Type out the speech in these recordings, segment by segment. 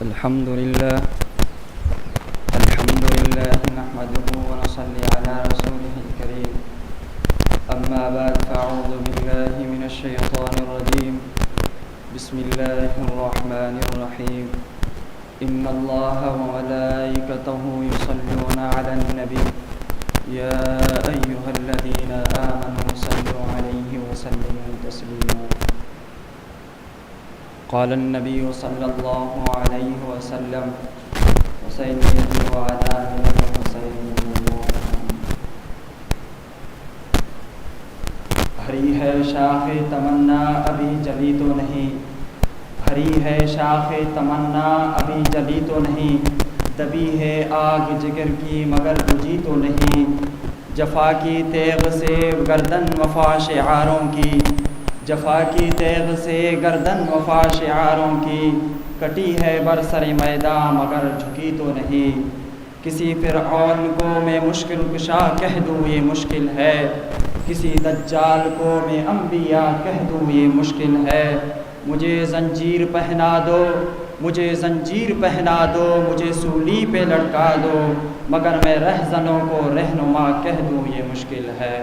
الحمد لله نحمده ونصلي على رسوله الكريم أما بعد فأعوذ بالله من الشيطان الرجيم بسم الله الرحمن الرحيم إن الله وملائكته يصلون على النبي يا أيها الذين آمنوا صلوا عليه وسلموا تسليما قال النبي صلى الله عليه وسلم وسيدي وعلى آله وسلم ہری ہے شاخ تمنا ابھی جلی تو نہیں، ہری ہے شاخ تمنا ابھی جلی تو نہیں، دبی ہے آگ جگر کی مگر بجھی تو نہیں، جفا کی تیغ سے گردن وفا شعاروں کی، جفا کی تیغ سے گردن وفا شعاروں کی، کٹی ہے برسر میدان مگر جھکی تو نہیں، کسی فرعون کو میں مشکل کشا کہہ دوں یہ مشکل ہے، کسی دجال کو میں انبیاء کہہ دوں یہ مشکل ہے، مجھے زنجیر پہنا دو، مجھے زنجیر پہنا دو، مجھے سولی پہ لٹکا دو، مگر میں رہزنوں کو رہنما کہہ دوں یہ مشکل ہے۔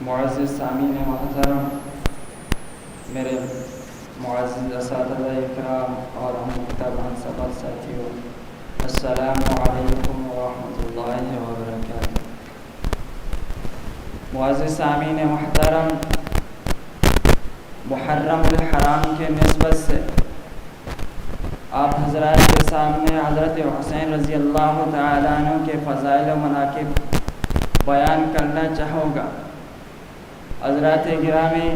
معزز سامعین محترم، میرے معزز اساتذہ اکرام اور ہم کتاب ہم سبق ساتھیوں، السلام علیکم ورحمۃ اللہ وبرکاتہ۔ معزز سامعین محترم، محرم الحرام کے نسبت سے آپ حضرات کے سامنے حضرت حسین رضی اللہ تعالیٰ عنہ کے فضائل و مناقب بیان کرنا چاہوں گا۔ حضرات گرامی،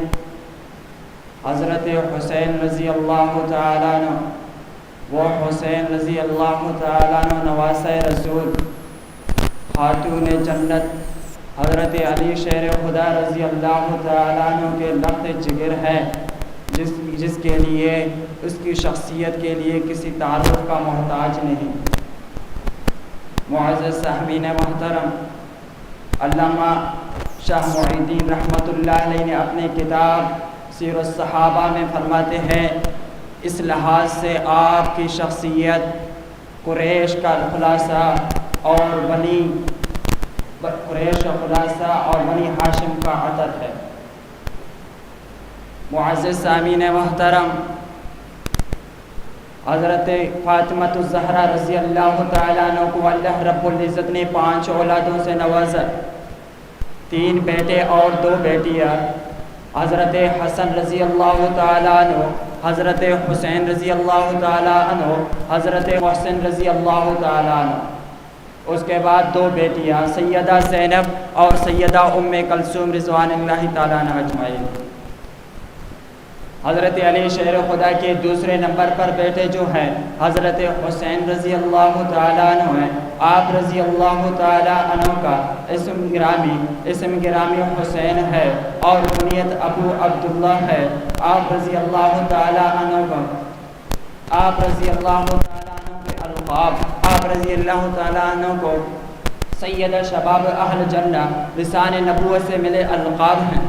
حضرت حسین رضی اللہ تعالیٰ عنہ، وہ حسین رضی اللہ تعالیٰ عنہ نواسہ رسول، خاتون جنت حضرت علی شیر خدا رضی اللہ تعالیٰ عنہ کے لخت جگر ہے، جس کے لیے اس کی شخصیت کے لیے کسی تعارف کا محتاج نہیں۔ معزز سامعین محترم، علامہ شاہ معین الدین رحمۃ اللہ علیہ نے اپنے کتاب سیر الصحابہ میں فرماتے ہیں، اس لحاظ سے آپ کی شخصیت قریش کا خلاصہ اور بنی ہاشم کا عطر ہے۔ معزز سامعین محترم، حضرت فاطمہ الزہرا رضی اللہ تعالیٰ عنہ کو اللہ رب العزت نے 5 اولادوں سے نوازا، 3 بیٹے اور 2 بیٹیاں، حضرت حسن رضی اللہ تعالیٰ عنہ، حضرت حسین رضی اللہ تعالیٰ عنہ، حضرت محسن رضی اللہ تعالیٰ عنہ۔ اس کے بعد 2 بیٹیاں سیدہ زینب اور سیدہ ام کلثوم رضوان اللہ تعالیٰ عنہ اجمعین۔ حضرت علی شیر خدا کے دوسرے نمبر پر بیٹے جو ہیں حضرت حسین رضی اللہ تعالیٰ عنہ ہیں۔ آپ رضی اللہ تعالیٰ عنہ کا اسم گرامی حسین ہے اور کنیت ابو عبداللہ ہے۔ آپ رضی اللہ تعالیٰ عنہ کے القاب، آپ رضی اللہ تعالیٰ عنہ کو سید شباب اہل جنہ لسان نبوت سے ملے القاب ہیں۔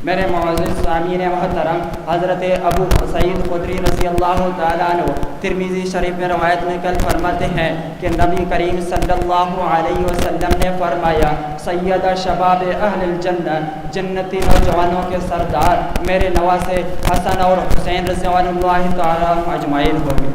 میرے معزز سامعین محترم، حضرت ابو سعید خدری رضی اللہ تعالیٰ عنہ ترمذی شریف میں روایت نقل فرماتے ہیں کہ نبی کریم صلی اللہ علیہ وسلم نے فرمایا، سید شباب اہل الجنہ، جنتی نوجوانوں کے سردار میرے نواسے حسن اور حسین رضی اللہ تعالیٰ اجمعین ہوں گے۔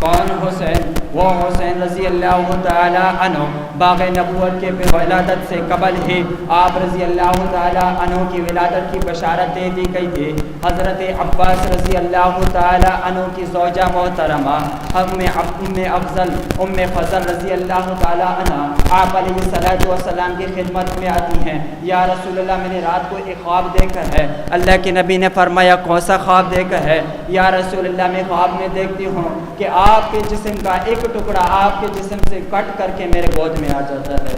کون حسین؟ وہ حسین رضی اللہ تعالیٰ عنہ باغ نبوت کے ولادت سے قبل ہی آپ رضی اللہ تعالیٰ عنہ کی ولادت کی بشارت دے دی گئی تھی۔ حضرت عباس رضی اللہ تعالیٰ عنہ کی زوجہ محترمہ ام فضل رضی اللہ تعالیٰ عنہ آپ علیہ السلام کی خدمت میں آتی ہیں، یا رسول اللہ میں نے رات کو ایک خواب دیکھا ہے۔ اللہ کے نبی نے فرمایا، کون سا خواب دیکھا ہے؟ یا رسول اللہ میں خواب میں دیکھتی ہوں کہ آپ کے جسم کا ایک ٹکڑا آپ کے جسم سے کٹ کر کے میرے گود میں آ جاتا ہے،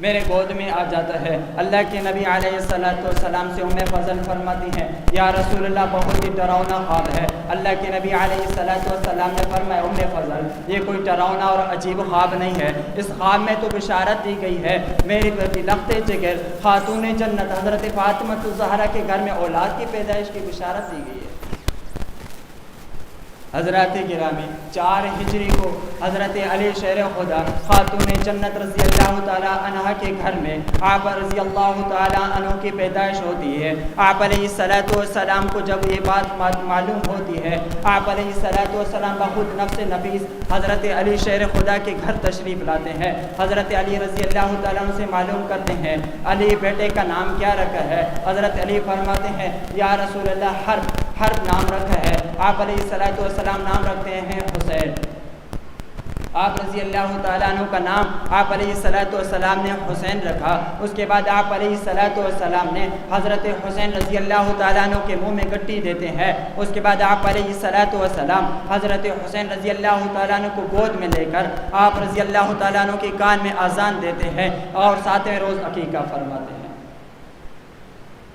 میرے گود میں آ جاتا ہے۔ اللہ کے نبی علیہ السلام سے ام فضل فرماتی ہیں، یا رسول اللہ بہت ہی ڈراؤنا خواب ہے۔ اللہ کے نبی علیہ السلام نے فرمایا، ام فضل یہ کوئی ڈراؤنا اور عجیب خواب نہیں ہے، اس خواب میں تو بشارت دی گئی ہے میری بیٹی لخت جگر خاتون جنت حضرت فاطمہ الزہرا کے گھر میں اولاد کی پیدائش کی بشارت دی گئی ہے۔ حضرات گرامی 4 ہجری کو حضرت علی شیر خدا خاتون جنت رضی اللہ تعالیٰ عنہ کے گھر میں آپ رضی اللہ تعالیٰ عنہ کی پیدائش ہوتی ہے۔ آپ علیہ السلام کو جب یہ بات معلوم ہوتی ہے، آپ علیہ السلام بخود نفس نفیس حضرت علی شیر خدا کے گھر تشریف لاتے ہیں۔ حضرت علی رضی اللہ تعالیٰ عنہ سے معلوم کرتے ہیں علی بیٹے کا نام کیا رکھا ہے؟ حضرت علی فرماتے ہیں یا رسول اللہ حرب نام رکھا ہے۔ آپ علیہ السلام نام رکھتے ہیں حسین۔ آپ رضی اللہ تعالیٰ عنہ کا نام آپ علیہ السلام نے حسین رکھا۔ اس کے بعد آپ علیہ السلام نے حضرت حسین رضی اللہ تعالیٰ عنہ کے منہ میں گٹی دیتے ہیں۔ اس کے بعد آپ علیہ السلام حضرت حسین رضی اللہ تعالیٰ عنہ کو گود میں لے کر آپ رضی اللہ تعالیٰ عنہ کے کان میں اذان دیتے ہیں اور 7ویں روز عقیقہ فرماتے ہیں۔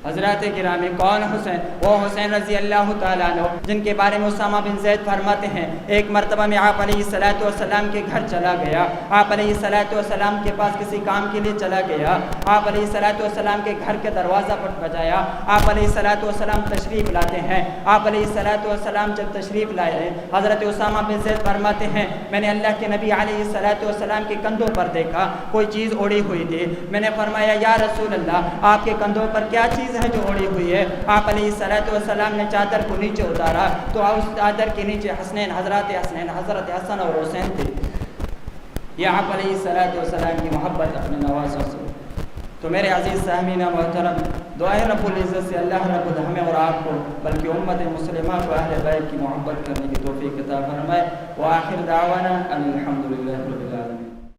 حضرات گرامی کون حسین؟ وہ حسین رضی اللہ تعالیٰ عنہ جن کے بارے میں اسامہ بن زید فرماتے ہیں ایک مرتبہ میں آپ علیہ السلام کے گھر چلا گیا۔ آپ علیہ السلام کے پاس کسی کام کے لیے چلا گیا۔ آپ علیہ السلام کے گھر کے دروازہ پر بجایا۔ آپ علیہ السلام تشریف لاتے ہیں۔ آپ علیہ السلام جب تشریف لائے، حضرت اسامہ بن زید فرماتے ہیں میں نے اللہ کے نبی علیہ السلام کے کندھوں پر دیکھا کوئی چیز اڑی ہوئی تھی۔ میں نے فرمایا یا رسول اللہ آپ کے کندھوں پر کیا چیز ہے جو اڑی ہوئی ہے؟ آپ علیہ السلام نے چادر کو نیچے اتارا تو اس چادر کے نیچے حسنین حضرت حسن اور حسین تھے۔ یہ آپ علیہ السلام کی محبت اپنے نوازوں سے۔ تو میرے عزیز سامعین محترم، دعائیں رب العزت سے اللہ رب ہمیں اور آپ کو بلکہ امت مسلمہ کو اہل بیت کی محبت کرنے کی توفیق عطا فرمائے۔ وآخر دعوانا ان الحمدللہ رب العالمین۔